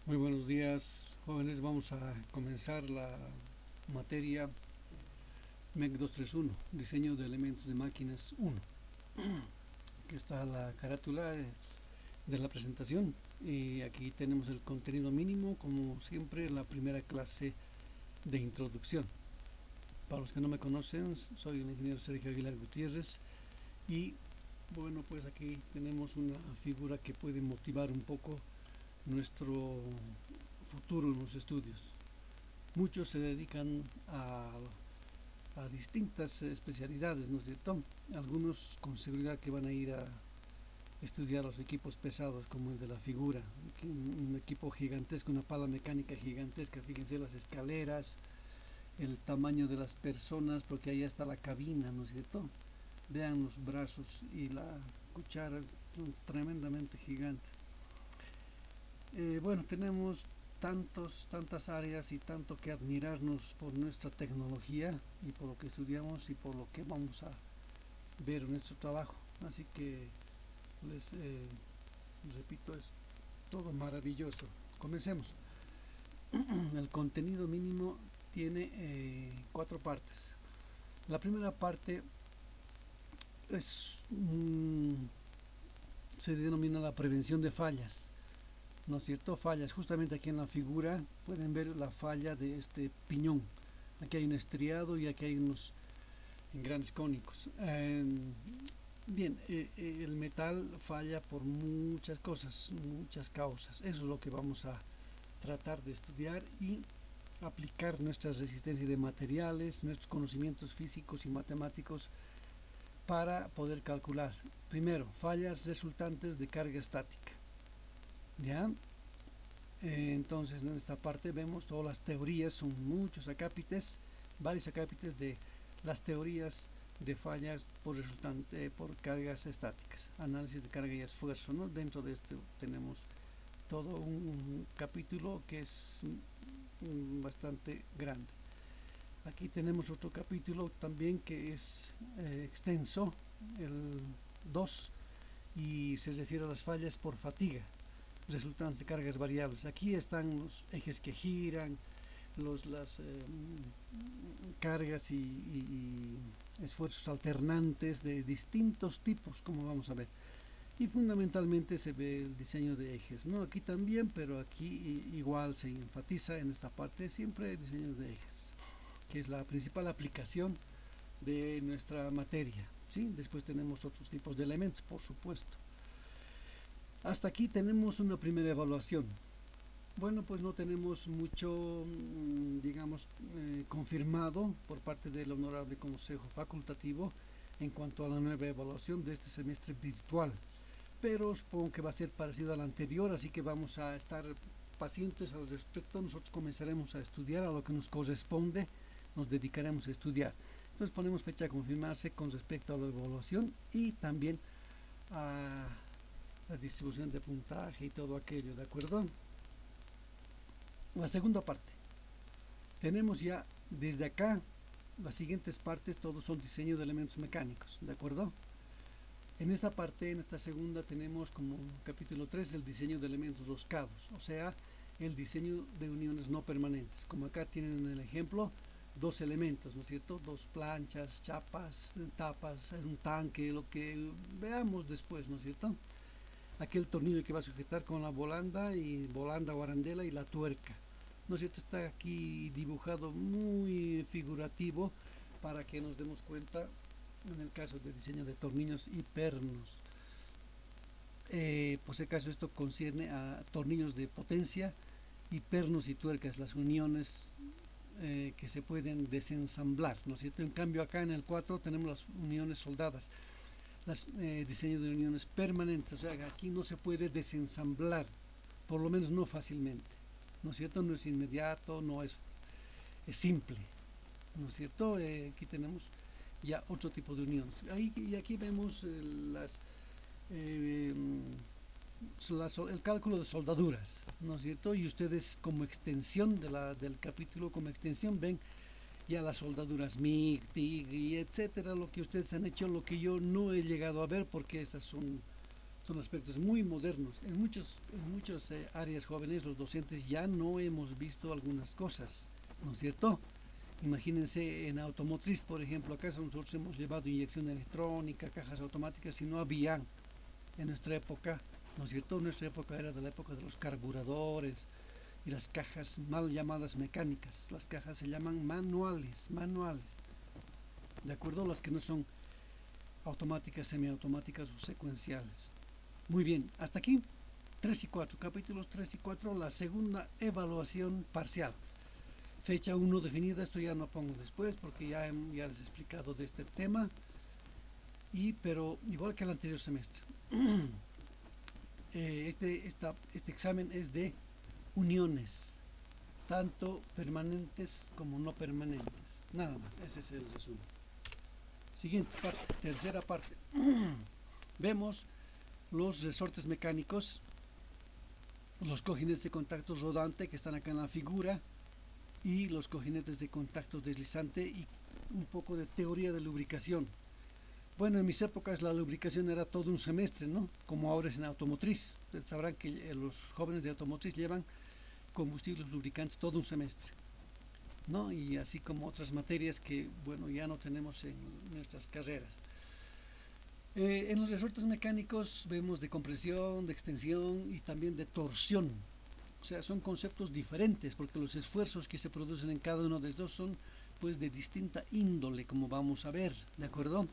Muy buenos días, jóvenes. Vamos a comenzar la materia MEC 231, diseño de elementos de máquinas 1. Aquí está la carátula de la presentación y aquí tenemos el contenido mínimo, como siempre, la primera clase de introducción. Para los que no me conocen, soy el ingeniero Sergio Aguilar Gutiérrez y bueno, pues aquí tenemos una figura que puede motivar un poco nuestro futuro en los estudios. Muchos se dedican a distintas especialidades, ¿no es cierto? Algunos con seguridad que van a ir a estudiar los equipos pesados como el de la figura, un equipo gigantesco, una pala mecánica gigantesca, fíjense las escaleras, el tamaño de las personas, porque ahí está la cabina, ¿no es cierto? Vean los brazos y la cuchara, son tremendamente gigantes. Bueno, tenemos tantas áreas y tanto que admirarnos por nuestra tecnología y por lo que estudiamos y por lo que vamos a ver en nuestro trabajo. Así que les repito, es todo maravilloso. Comencemos. El contenido mínimo tiene 4 partes. La primera parte es se denomina la prevención de fallas. ¿No es cierto? Fallas. Justamente aquí en la figura pueden ver la falla de este piñón. Aquí hay un estriado y aquí hay unos grandes cónicos. Bien, el metal falla por muchas cosas, muchas causas. Eso es lo que vamos a tratar de estudiar y aplicar nuestra resistencia de materiales, nuestros conocimientos físicos y matemáticos para poder calcular. Primero, fallas resultantes de carga estática. ¿Ya? Entonces en esta parte vemos todas las teorías, son muchos acápites, varios acápites de las teorías de fallas por resultante por cargas estáticas, análisis de carga y esfuerzo, ¿no? Dentro de esto tenemos todo un capítulo que es bastante grande. Aquí tenemos otro capítulo también que es extenso, el 2, y se refiere a las fallas por fatiga resultantes de cargas variables. Aquí están los ejes que giran, las cargas y esfuerzos alternantes de distintos tipos, como vamos a ver. Y fundamentalmente se ve el diseño de ejes, ¿no? Aquí también, pero aquí igual se enfatiza en esta parte siempre diseños de ejes, que es la principal aplicación de nuestra materia, ¿sí? Después tenemos otros tipos de elementos, por supuesto. Hasta aquí tenemos una primera evaluación. Bueno, pues no tenemos mucho, digamos, confirmado por parte del Honorable Consejo Facultativo en cuanto a la nueva evaluación de este semestre virtual, pero supongo que va a ser parecido al anterior, así que vamos a estar pacientes al respecto. Nosotros comenzaremos a estudiar a lo que nos corresponde, nos dedicaremos a estudiar. Entonces ponemos fecha a confirmarse con respecto a la evaluación y también a la distribución de puntaje y todo aquello, ¿de acuerdo? La segunda parte. Tenemos ya desde acá las siguientes partes, todos son diseño de elementos mecánicos, ¿de acuerdo? En esta parte, en esta segunda, tenemos como capítulo 3 el diseño de elementos roscados, o sea, el diseño de uniones no permanentes. Como acá tienen en el ejemplo, dos elementos, ¿no es cierto? Dos planchas, chapas, tapas, un tanque, lo que veamos después, ¿no es cierto? Aquel tornillo que va a sujetar con la volanda o arandela y la tuerca. ¿No es cierto? Está aquí dibujado muy figurativo para que nos demos cuenta en el caso de diseño de tornillos y pernos. Por si acaso esto concierne a tornillos de potencia y pernos y tuercas, las uniones que se pueden desensamblar, ¿no es cierto? En cambio acá en el 4 tenemos las uniones soldadas, las diseño de uniones permanentes, o sea que aquí no se puede desensamblar, por lo menos no fácilmente, ¿no es cierto? No es inmediato, no es, es simple, ¿no es cierto? Aquí tenemos ya otro tipo de uniones. Y aquí vemos eh, el cálculo de soldaduras, ¿no es cierto? Y ustedes como extensión del capítulo, como extensión, ven ya las soldaduras MIG, TIG y etcétera, lo que ustedes han hecho, lo que yo no he llegado a ver porque estas son Son aspectos muy modernos. En muchas áreas jóvenes, los docentes ya no hemos visto algunas cosas, ¿no es cierto? Imagínense en automotriz, por ejemplo, acá nosotros hemos llevado inyección electrónica, cajas automáticas, y no había en nuestra época, ¿no es cierto? Nuestra época era de la época de los carburadores y las cajas mal llamadas mecánicas. Las cajas se llaman manuales, ¿de acuerdo? Las que no son automáticas, semiautomáticas o secuenciales. Muy bien, hasta aquí 3 y 4, capítulos 3 y 4, la segunda evaluación parcial. Fecha 1 definida, esto ya no pongo después porque ya les he explicado de este tema, pero igual que el anterior semestre. Este examen es de uniones, tanto permanentes como no permanentes. Nada más, ese es el resumen. Siguiente parte, tercera parte. Vemos los resortes mecánicos, los cojinetes de contacto rodante que están acá en la figura, y los cojinetes de contacto deslizante, y un poco de teoría de lubricación. Bueno, en mis épocas la lubricación era todo un semestre, ¿no? Como ahora es en automotriz. Ustedes sabrán que los jóvenes de automotriz llevan combustibles lubricantes todo un semestre, ¿no? Y así como otras materias que, bueno, ya no tenemos en nuestras carreras. En los resortes mecánicos vemos de compresión, de extensión y también de torsión. O sea, son conceptos diferentes porque los esfuerzos que se producen en cada uno de estos son pues de distinta índole, como vamos a ver, ¿de acuerdo?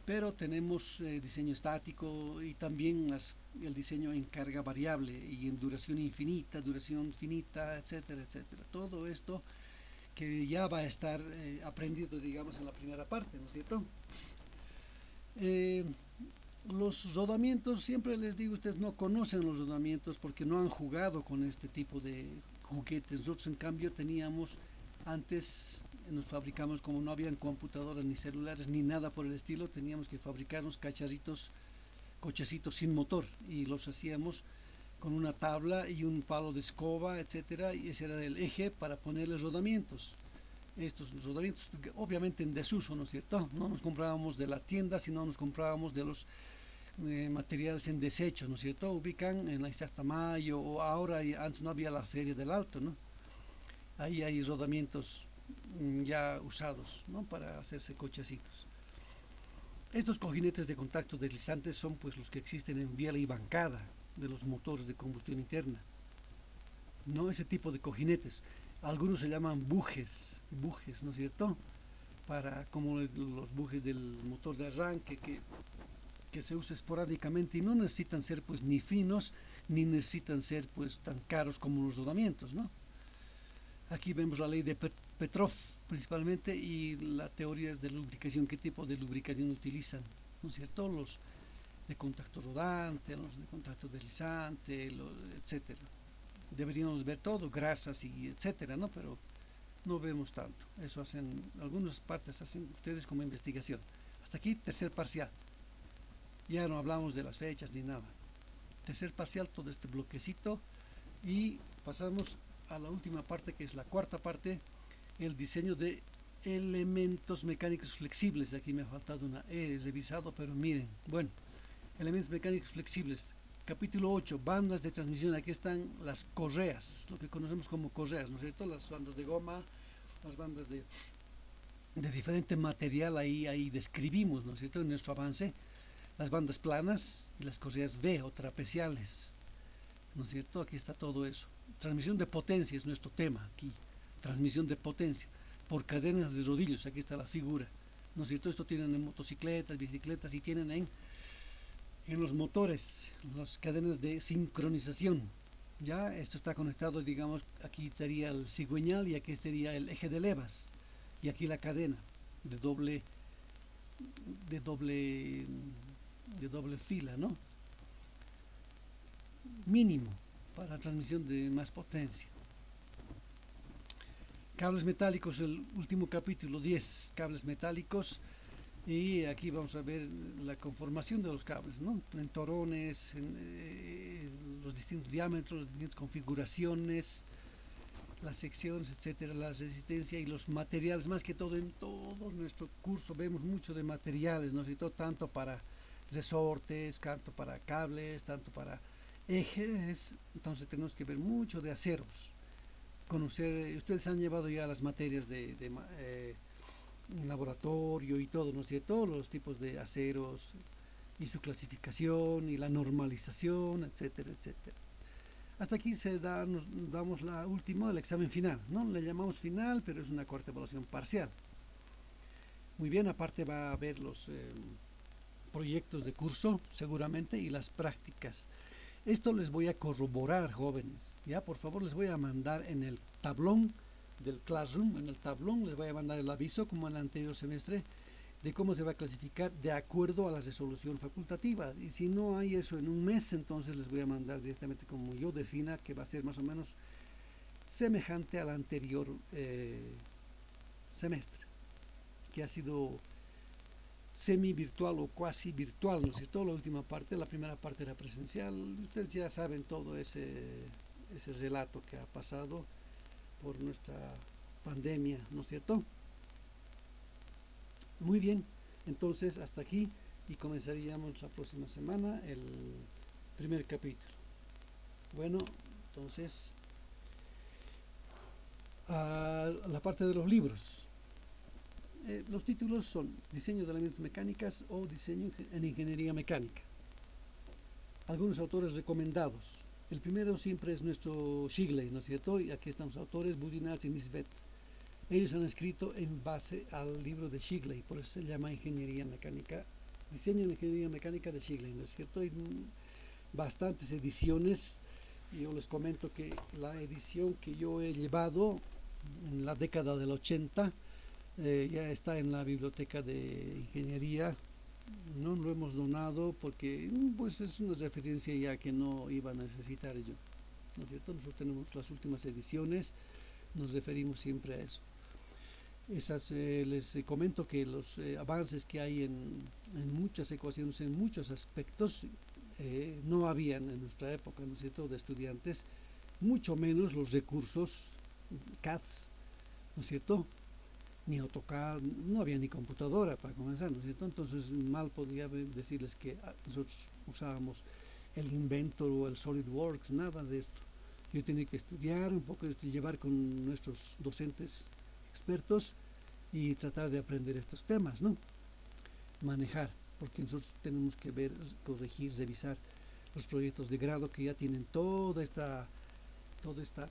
Pero tenemos diseño estático y también el diseño en carga variable y en duración infinita, duración finita, etcétera, etcétera. Todo esto que ya va a estar aprendido, digamos, en la primera parte, ¿no es cierto? Los rodamientos, siempre les digo, ustedes no conocen los rodamientos porque no han jugado con este tipo de juguetes. Nosotros, en cambio, antes nos fabricamos, como no habían computadoras ni celulares ni nada por el estilo, teníamos que fabricar unos cochecitos sin motor, y los hacíamos con una tabla y un palo de escoba, etcétera, y ese era el eje para ponerles rodamientos. Estos rodamientos, obviamente en desuso, ¿no es cierto? No nos comprábamos de la tienda, sino nos comprábamos de los materiales en desecho, ¿no es cierto? Ubican en la Isaac Tamayo, o ahora, antes no había la Feria del Alto, ¿no? Ahí hay rodamientos ya usados, ¿no? Para hacerse cochecitos. Estos cojinetes de contacto deslizantes son pues los que existen en biela y bancada de los motores de combustión interna, ¿no? Ese tipo de cojinetes. Algunos se llaman bujes, ¿no es cierto? Como los bujes del motor de arranque que se usa esporádicamente y no necesitan ser pues ni finos ni necesitan ser pues tan caros como los rodamientos, ¿no? Aquí vemos la ley de Petrov principalmente y las teorías de lubricación, qué tipo de lubricación utilizan, ¿no es cierto? Los de contacto rodante, los de contacto deslizante, etcétera. Deberíamos ver todo, grasas y etcétera, ¿no? Pero no vemos tanto. Eso hacen, algunas partes hacen ustedes como investigación. Hasta aquí, tercer parcial. Ya no hablamos de las fechas ni nada. Tercer parcial, todo este bloquecito, y pasamos a la última parte, que es la cuarta parte, el diseño de elementos mecánicos flexibles. Aquí me ha faltado una E, he revisado, pero miren, bueno, elementos mecánicos flexibles. Capítulo 8, bandas de transmisión. Aquí están las correas, lo que conocemos como correas, ¿no es cierto? Las bandas de goma, las bandas de diferente material, ahí describimos, ¿no es cierto?, en nuestro avance, las bandas planas y las correas V o trapeciales, ¿no es cierto? Aquí está todo eso. Transmisión de potencia es nuestro tema aquí. Transmisión de potencia por cadenas de rodillos. Aquí está la figura, ¿no es cierto? Esto tienen en motocicletas, bicicletas, y tienen en los motores las cadenas de sincronización. Ya esto está conectado, digamos, aquí estaría el cigüeñal y aquí estaría el eje de levas, y aquí la cadena de doble fila, ¿no? Mínimo para transmisión de más potencia. Cables metálicos, el último capítulo, 10 cables metálicos, y aquí vamos a ver la conformación de los cables, ¿no? En torones, los distintos diámetros, las distintas configuraciones, las secciones, etcétera, la resistencia y los materiales. Más que todo, en todo nuestro curso vemos mucho de materiales, ¿no? Y todo, tanto para resortes, tanto para cables, tanto para ejes. Entonces tenemos que ver mucho de aceros. Conocer, ustedes han llevado ya las materias de laboratorio y todo, ¿no es cierto? Todos los tipos de aceros y su clasificación y la normalización, etcétera, etcétera. Hasta aquí nos damos la última, el examen final, ¿no? Le llamamos final, pero es una cuarta evaluación parcial. Muy bien, aparte va a haber los proyectos de curso, seguramente, y las prácticas. Esto les voy a corroborar, jóvenes, ya, por favor, les voy a mandar en el tablón del Classroom, en el tablón les voy a mandar el aviso, como en el anterior semestre, de cómo se va a clasificar de acuerdo a la resolución facultativa. Y si no hay eso en un mes, entonces les voy a mandar directamente como yo defina, que va a ser más o menos semejante al anterior semestre, que ha sido semi-virtual o cuasi virtual, ¿no es cierto? La última parte, la primera parte era presencial. Ustedes ya saben todo ese relato que ha pasado por nuestra pandemia, ¿no es cierto? Muy bien, entonces hasta aquí y comenzaríamos la próxima semana el primer capítulo. Bueno, entonces a la parte de los libros. Los títulos son Diseño de elementos mecánicas o Diseño en ingeniería mecánica. Algunos autores recomendados. El primero siempre es nuestro Shigley, ¿no es cierto? Y aquí están los autores, Budinas y Nisbet. Ellos han escrito en base al libro de Shigley, por eso se llama Ingeniería Mecánica, Diseño en Ingeniería Mecánica de Shigley, ¿no es cierto? Hay bastantes ediciones. Yo les comento que la edición que yo he llevado en la década del 80 ya está en la biblioteca de ingeniería. No lo hemos donado porque pues es una referencia ya que no iba a necesitar yo, ¿no es cierto? Nosotros tenemos las últimas ediciones, nos referimos siempre a eso. Les comento que los avances que hay en muchas ecuaciones, en muchos aspectos, no habían en nuestra época, ¿no es cierto?, de estudiantes, mucho menos los recursos CADs, ¿no es cierto?, ni AutoCAD, no había ni computadora para comenzar, ¿no es cierto? Entonces mal podría decirles que nosotros usábamos el Inventor o el SolidWorks, nada de esto. Yo tenía que estudiar un poco, llevar con nuestros docentes expertos y tratar de aprender estos temas, ¿no? Manejar, porque nosotros tenemos que ver, corregir, revisar los proyectos de grado que ya tienen toda esta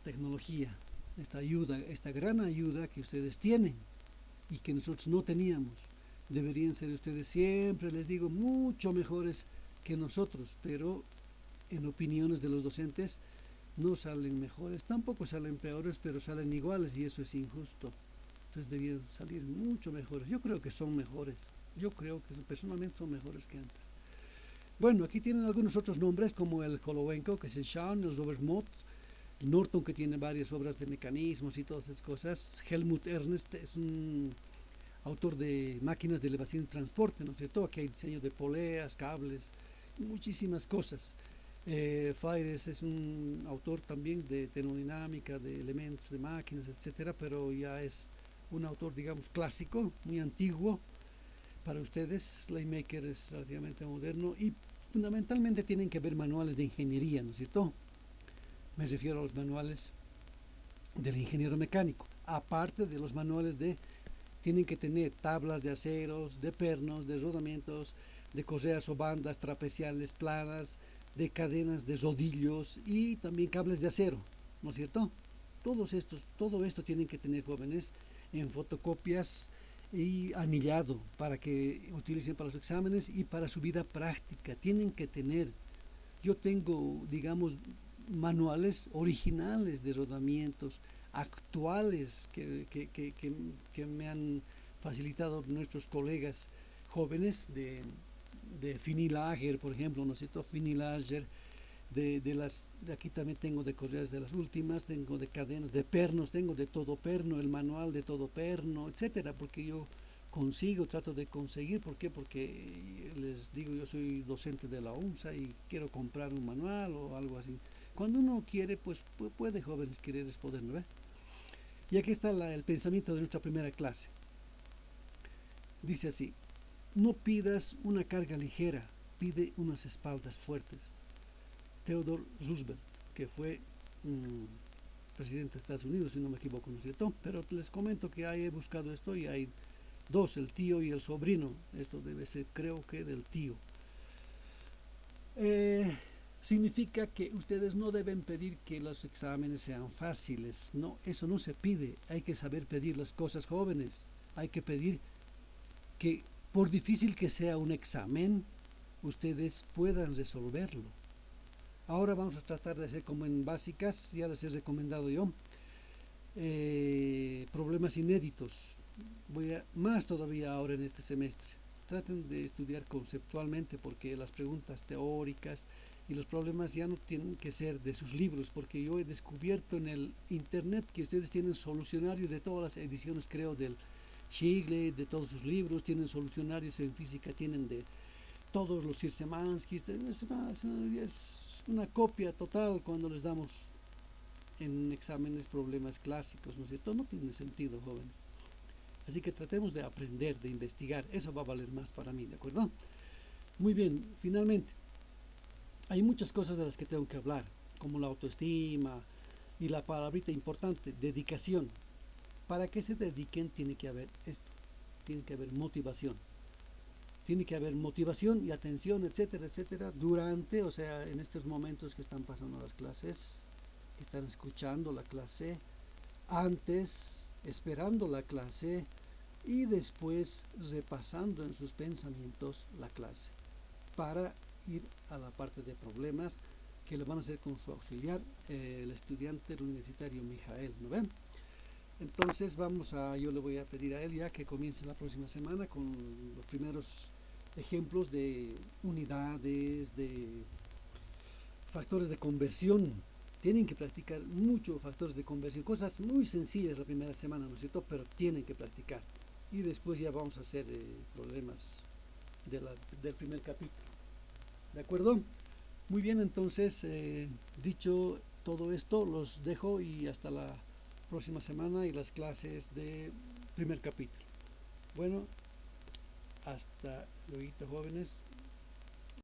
tecnología, esta ayuda, esta gran ayuda que ustedes tienen y que nosotros no teníamos. Deberían ser ustedes siempre, les digo, mucho mejores que nosotros, pero en opiniones de los docentes no salen mejores, tampoco salen peores, pero salen iguales y eso es injusto. Entonces debían salir mucho mejores. Yo creo que son mejores. Yo creo que personalmente son mejores que antes. Bueno, aquí tienen algunos otros nombres como el Holowenko, que es el Shawn, el Robert Mott, Norton, que tiene varias obras de mecanismos y todas esas cosas. Helmut Ernst es un autor de máquinas de elevación y transporte, ¿no es cierto? Aquí hay diseño de poleas, cables, muchísimas cosas. Faires es un autor también de termodinámica, de elementos, de máquinas, etcétera, pero ya es un autor, digamos, clásico, muy antiguo para ustedes. Slaymaker es relativamente moderno y fundamentalmente tienen que ver manuales de ingeniería, ¿no es cierto? Me refiero a los manuales del ingeniero mecánico, aparte de los manuales tienen que tener tablas de aceros, de pernos, de rodamientos, de correas o bandas trapeciales planas, de cadenas de rodillos y también cables de acero, ¿no es cierto? Todo esto tienen que tener, jóvenes, en fotocopias y anillado para que utilicen para los exámenes y para su vida práctica. Tienen que tener, yo tengo, digamos, manuales originales de rodamientos actuales que me han facilitado nuestros colegas jóvenes de Finilager, por ejemplo, ¿no es cierto? Finilager, de aquí también tengo de correas de las últimas, tengo de cadenas, de pernos, tengo de todo perno, el manual de todo perno, etcétera, porque yo trato de conseguir, ¿por qué? Porque les digo, yo soy docente de la UNSA y quiero comprar un manual o algo así. Cuando uno quiere, pues puede, jóvenes, querer es poder, ¿no? Y aquí está el pensamiento de nuestra primera clase. Dice así: no pidas una carga ligera, pide unas espaldas fuertes. Theodore Roosevelt, que fue presidente de Estados Unidos, si no me equivoco, ¿no es cierto? Pero les comento que he buscado esto y hay dos, el tío y el sobrino. Esto debe ser, creo que, del tío. Significa que ustedes no deben pedir que los exámenes sean fáciles. No, eso no se pide. Hay que saber pedir las cosas, jóvenes. Hay que pedir que, por difícil que sea un examen, ustedes puedan resolverlo. Ahora vamos a tratar de hacer como en básicas, ya les he recomendado yo, problemas inéditos. Voy a más todavía ahora en este semestre. Traten de estudiar conceptualmente, porque las preguntas teóricas y los problemas ya no tienen que ser de sus libros, porque yo he descubierto en el internet que ustedes tienen solucionarios de todas las ediciones, creo, del Shigley, de todos sus libros, tienen solucionarios en física, tienen de todos los Szymanskis. Es una copia total cuando les damos en exámenes problemas clásicos, ¿no es cierto? No tiene sentido, jóvenes. Así que tratemos de aprender, de investigar. Eso va a valer más para mí, ¿de acuerdo? Muy bien, finalmente, hay muchas cosas de las que tengo que hablar, como la autoestima y la palabrita importante, dedicación. Para que se dediquen tiene que haber esto, tiene que haber motivación. Tiene que haber motivación y atención, etcétera, etcétera, durante, o sea, en estos momentos que están pasando las clases, que están escuchando la clase, antes, esperando la clase y después repasando en sus pensamientos la clase, para ir a la parte de problemas que le van a hacer con su auxiliar, el estudiante el universitario Mijael, ¿no ven? Entonces yo le voy a pedir a él ya que comience la próxima semana con los primeros ejemplos de unidades, de factores de conversión. Tienen que practicar mucho factores de conversión, cosas muy sencillas la primera semana, ¿no es cierto? Pero tienen que practicar. Y después ya vamos a hacer problemas del primer capítulo. ¿De acuerdo? Muy bien, entonces, dicho todo esto, los dejo y hasta la próxima semana y las clases de primer capítulo. Bueno, hasta luego, jóvenes.